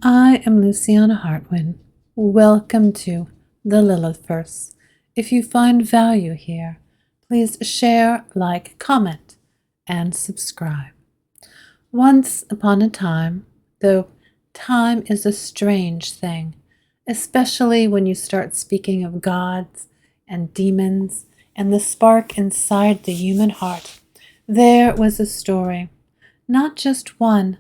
I am Luciana Hartwin. Welcome to the Lilith Verse. If you find value here, please share, like, comment, and subscribe. Once upon a time, though time is a strange thing, especially when you start speaking of gods and demons and the spark inside the human heart, there was a story, not just one,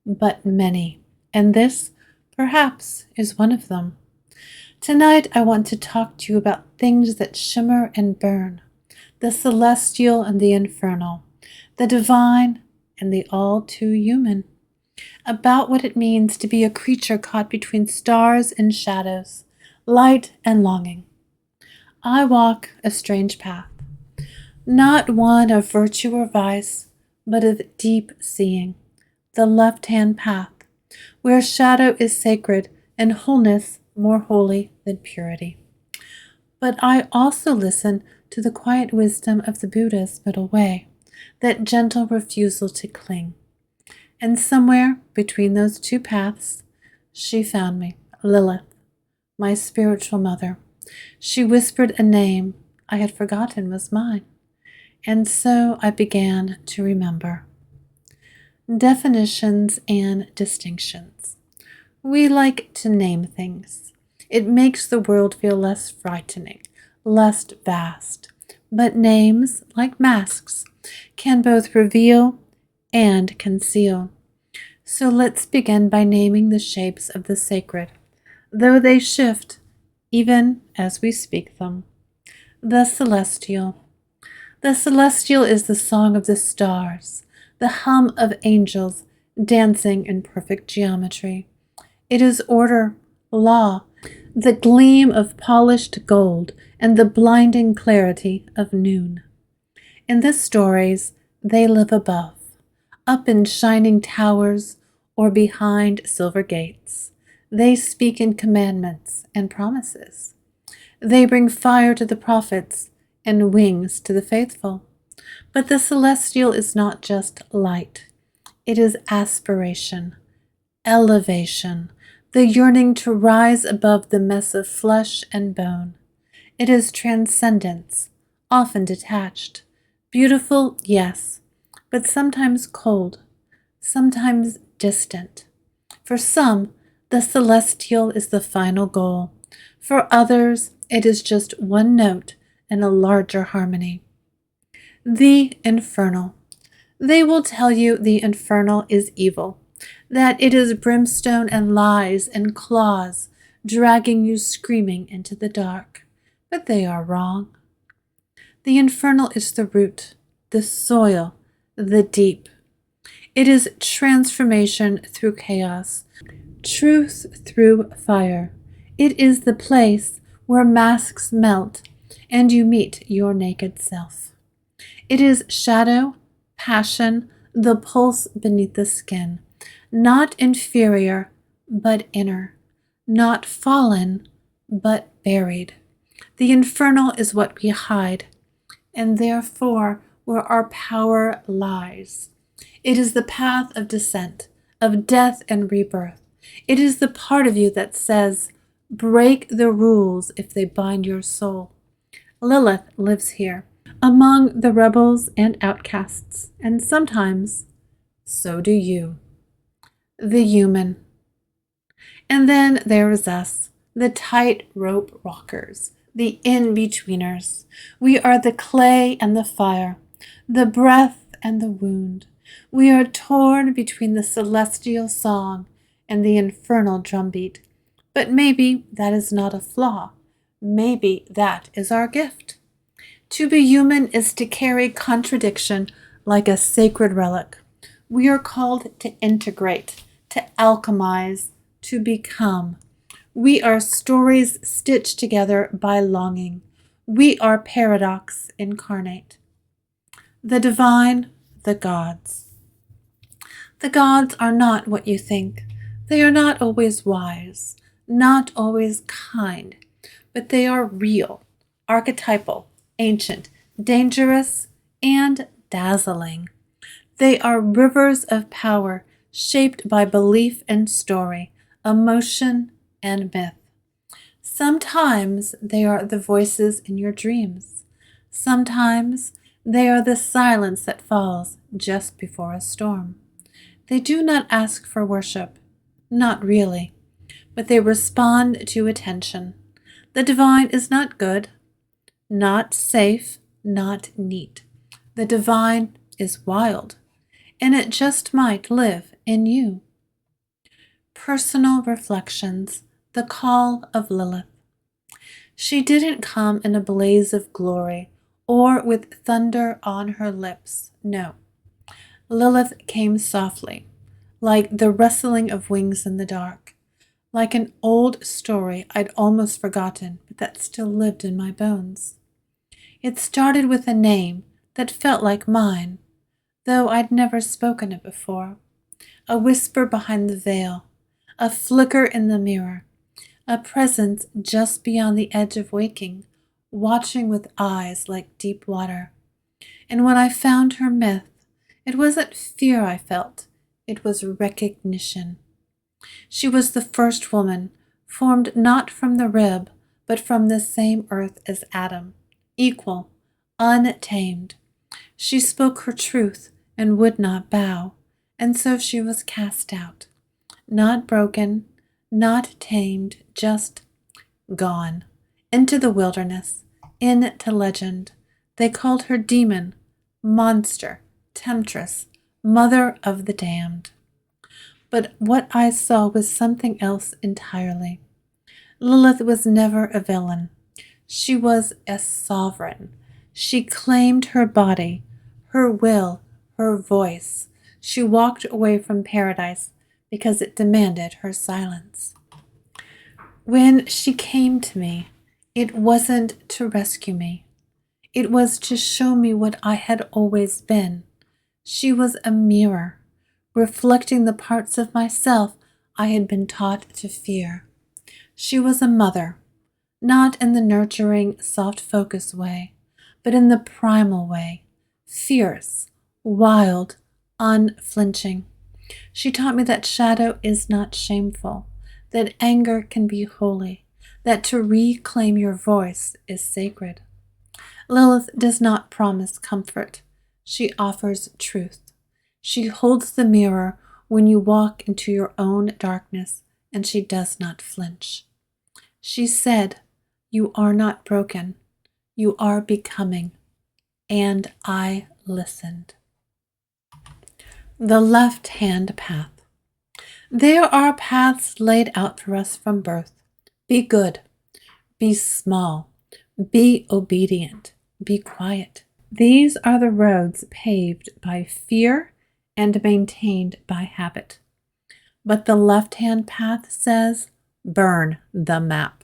but many. And this, perhaps, is one of them. Tonight I want to talk to you about things that shimmer and burn, the celestial and the infernal, the divine and the all too human, about what it means to be a creature caught between stars and shadows, light and longing. I walk a strange path, not one of virtue or vice, but of deep seeing, the Lefthand Path, where shadow is sacred and wholeness more holy than purity. But I also listen to the quiet wisdom of the Buddha's middle way, that gentle refusal to cling. And somewhere between those two paths, she found me, Lilith, my spiritual mother. She whispered a name I had forgotten was mine, and so I began to remember. Definitions and distinctions. We like to name things. It makes the world feel less frightening, less vast. But names, like masks, can both reveal and conceal. So let's begin by naming the shapes of the sacred, though they shift even as we speak them. The celestial. The celestial is the song of the stars, the hum of angels dancing in perfect geometry. It is order, law, the gleam of polished gold, and the blinding clarity of noon. In the stories, they live above, up in shining towers or behind silver gates. They speak in commandments and promises. They bring fire to the prophets and wings to the faithful. But the celestial is not just light. It is aspiration, elevation, the yearning to rise above the mess of flesh and bone. It is transcendence, often detached. Beautiful, yes, but sometimes cold, sometimes distant. For some, the celestial is the final goal. For others, it is just one note in a larger harmony. The infernal. They will tell you the infernal is evil, that it is brimstone and lies and claws dragging you screaming into the dark. But they are wrong. The infernal is the root, the soil, the deep. It is transformation through chaos, truth through fire. It is the place where masks melt and you meet your naked self. It is shadow, passion, the pulse beneath the skin, not inferior, but inner, not fallen, but buried. The infernal is what we hide, and therefore where our power lies. It is the path of descent, of death and rebirth. It is the part of you that says, break the rules if they bind your soul. Lilith lives here, among the rebels and outcasts, and sometimes so do you. The human. And then there is us, the tight-rope rockers, the in-betweeners. We are the clay and the fire, the breath and the wound. We are torn between the celestial song and the infernal drumbeat. But maybe that is not a flaw. Maybe that is our gift. To be human is to carry contradiction like a sacred relic. We are called to integrate, to alchemize, to become. We are stories stitched together by longing. We are paradox incarnate. The divine, the gods. The gods are not what you think. They are not always wise, not always kind, but they are real, archetypal, ancient, dangerous, and dazzling. They are rivers of power shaped by belief and story, emotion, and myth. Sometimes they are the voices in your dreams. Sometimes they are the silence that falls just before a storm. They do not ask for worship, not really, but they respond to attention. The divine is not good, not safe, not neat. The divine is wild, and it just might live in you. Personal reflections, the call of Lilith. She didn't come in a blaze of glory or with thunder on her lips. No. Lilith came softly, like the rustling of wings in the dark, like an old story I'd almost forgotten, but that still lived in my bones. It started with a name that felt like mine, though I'd never spoken it before. A whisper behind the veil, a flicker in the mirror, a presence just beyond the edge of waking, watching with eyes like deep water. And when I found her myth, it wasn't fear I felt, it was recognition. She was the first woman, formed not from the rib, but from the same earth as Adam, equal, untamed. She spoke her truth and would not bow, and so she was cast out. Not broken, not tamed, just gone. Into the wilderness, into legend. They called her demon, monster, temptress, mother of the damned. But what I saw was something else entirely. Lilith was never a villain. She was a sovereign. She claimed her body, her will, her voice. She walked away from paradise because it demanded her silence. When she came to me, it wasn't to rescue me. It was to show me what I had always been. She was a mirror, reflecting the parts of myself I had been taught to fear. She was a mother, not in the nurturing, soft-focus way, but in the primal way, fierce, wild, unflinching. She taught me that shadow is not shameful, that anger can be holy, that to reclaim your voice is sacred. Lilith does not promise comfort. She offers truth. She holds the mirror when you walk into your own darkness, and she does not flinch. She said, "You are not broken. You are becoming." And I listened. The Lefthand Path. There are paths laid out for us from birth. Be good. Be small. Be obedient. Be quiet. These are the roads paved by fear and maintained by habit. But the Lefthand Path says, burn the map.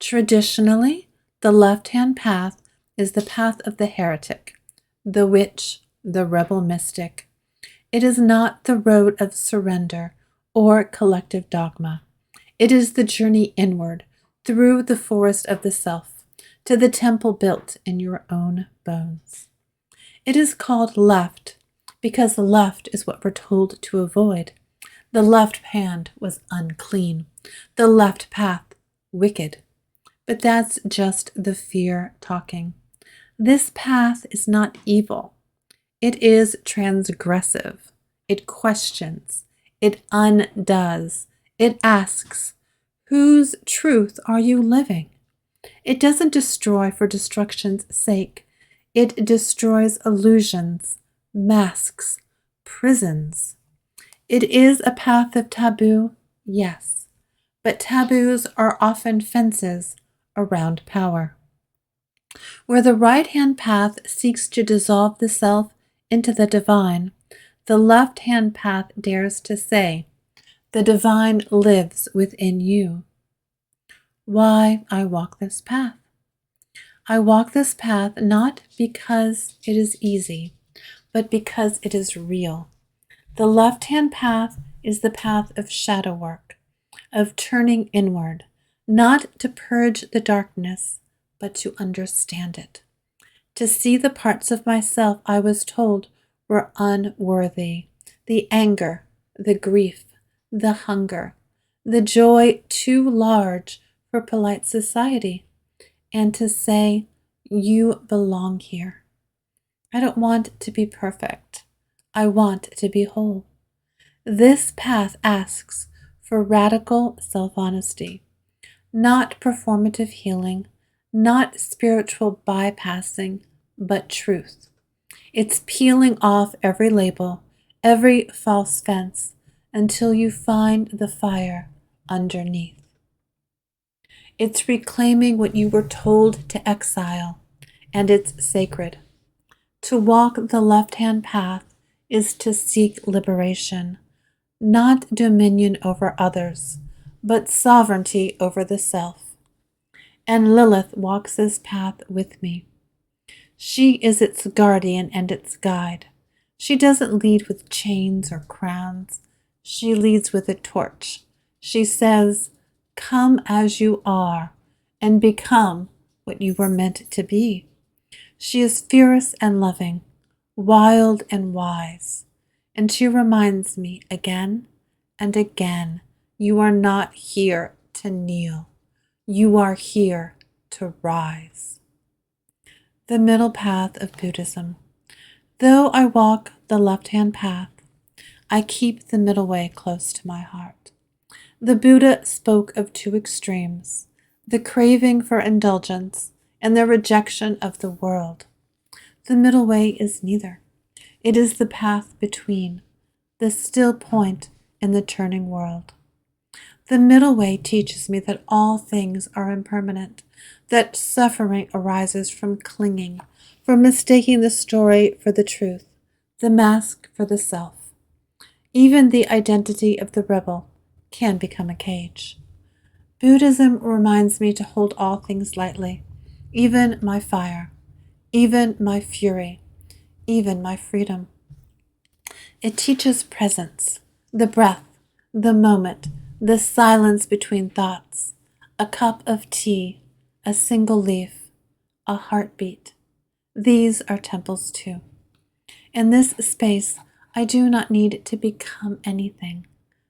Traditionally, the Lefthand Path is the path of the heretic, the witch, the rebel mystic. It is not the road of surrender or collective dogma. It is the journey inward, through the forest of the self, to the temple built in your own bones. It is called left because the left is what we're told to avoid. The left hand was unclean. The left path, wicked. But that's just the fear talking. This path is not evil. It is transgressive. It questions. It undoes. It asks, whose truth are you living? It doesn't destroy for destruction's sake. It destroys illusions, masks, prisons. It is a path of taboo, yes, but taboos are often fences around power. Where the right-hand path seeks to dissolve the self into the divine, the left-hand path dares to say, the divine lives within you. Why I walk this path? I walk this path not because it is easy, but because it is real. The left-hand path is the path of shadow work, of turning inward, not to purge the darkness, but to understand it, to see the parts of myself I was told were unworthy, the anger, the grief, the hunger, the joy too large for polite society, and to say, you belong here. I don't want to be perfect. I want to be whole. This path asks for radical self-honesty, not performative healing, not spiritual bypassing, but truth. It's peeling off every label, every false fence, until you find the fire underneath. It's reclaiming what you were told to exile, and it's sacred. To walk the left-hand path is to seek liberation, not dominion over others, but sovereignty over the self. And Lilith walks this path with me. She is its guardian and its guide. She doesn't lead with chains or crowns. She leads with a torch. She says, come as you are and become what you were meant to be. She is fierce and loving, wild and wise. And she reminds me again and again, you are not here to kneel. You are here to rise. The middle path of Buddhism. Though I walk the left-hand path, I keep the middle way close to my heart. The Buddha spoke of two extremes, the craving for indulgence and the rejection of the world. The middle way is neither. It is the path between, the still point in the turning world. The middle way teaches me that all things are impermanent, that suffering arises from clinging, from mistaking the story for the truth, the mask for the self. Even the identity of the rebel can become a cage. Buddhism reminds me to hold all things lightly, even my fire, even my fury, even my freedom. It teaches presence, the breath, the moment, the silence between thoughts, a cup of tea, a single leaf, a heartbeat. These are temples too. In this space, I do not need to become anything.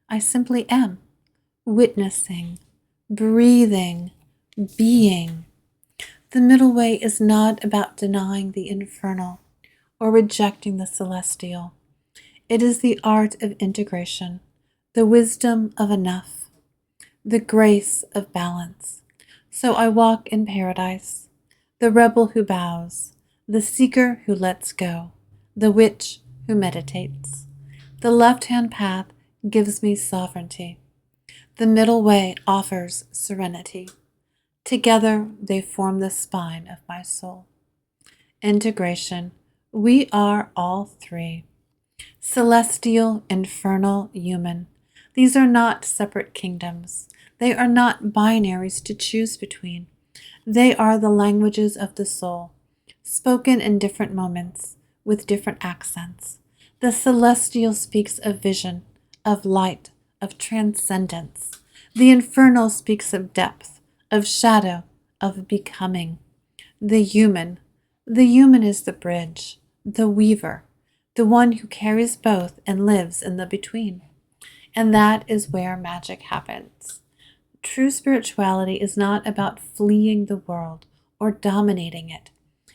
I simply am, witnessing, breathing, being. The middle way is not about denying the infernal or rejecting the celestial. It is the art of integration, the wisdom of enough, the grace of balance. So I walk in paradise, the rebel who bows, the seeker who lets go, the witch who meditates. The left-hand path gives me sovereignty. The middle way offers serenity. Together they form the spine of my soul. Integration. We are all three. Celestial, infernal, human. These are not separate kingdoms. They are not binaries to choose between. They are the languages of the soul, spoken in different moments, with different accents. The celestial speaks of vision, of light, of transcendence. The infernal speaks of depth, of shadow, of becoming. The human is the bridge, the weaver, the one who carries both and lives in the between. And that is where magic happens. True spirituality is not about fleeing the world or dominating it.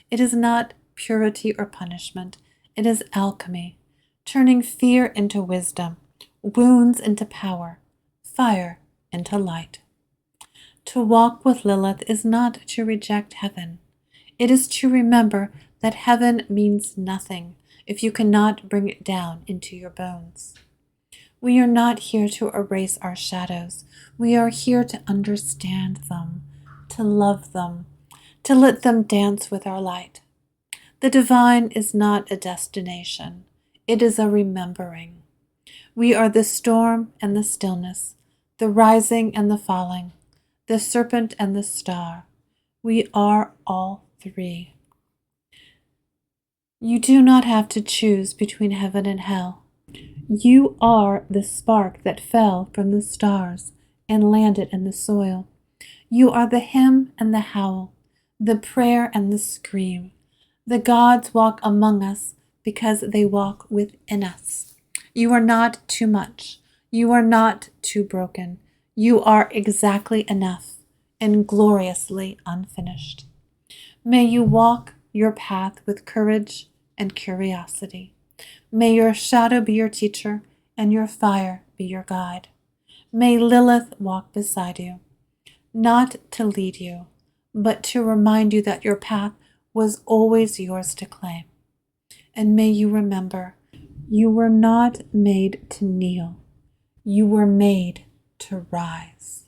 It is not purity or punishment. It is alchemy, turning fear into wisdom, wounds into power, fire into light. To walk with Lilith is not to reject heaven. It is to remember that heaven means nothing if you cannot bring it down into your bones. We are not here to erase our shadows. We are here to understand them, to love them, to let them dance with our light. The divine is not a destination. It is a remembering. We are the storm and the stillness, the rising and the falling, the serpent and the star. We are all three. You do not have to choose between heaven and hell. You are the spark that fell from the stars and landed in the soil. You are the hymn and the howl, the prayer and the scream. The gods walk among us because they walk within us. You are not too much. You are not too broken. You are exactly enough and gloriously unfinished. May you walk your path with courage and curiosity. May your shadow be your teacher and your fire be your guide. May Lilith walk beside you, not to lead you, but to remind you that your path was always yours to claim. And may you remember, you were not made to kneel. You were made to rise.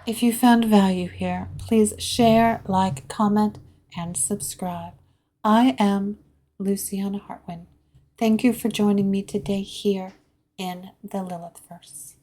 If you found value here, please share, like, comment, and subscribe. I am Luciana Hartwin. Thank you for joining me today here in the Lilith Verse.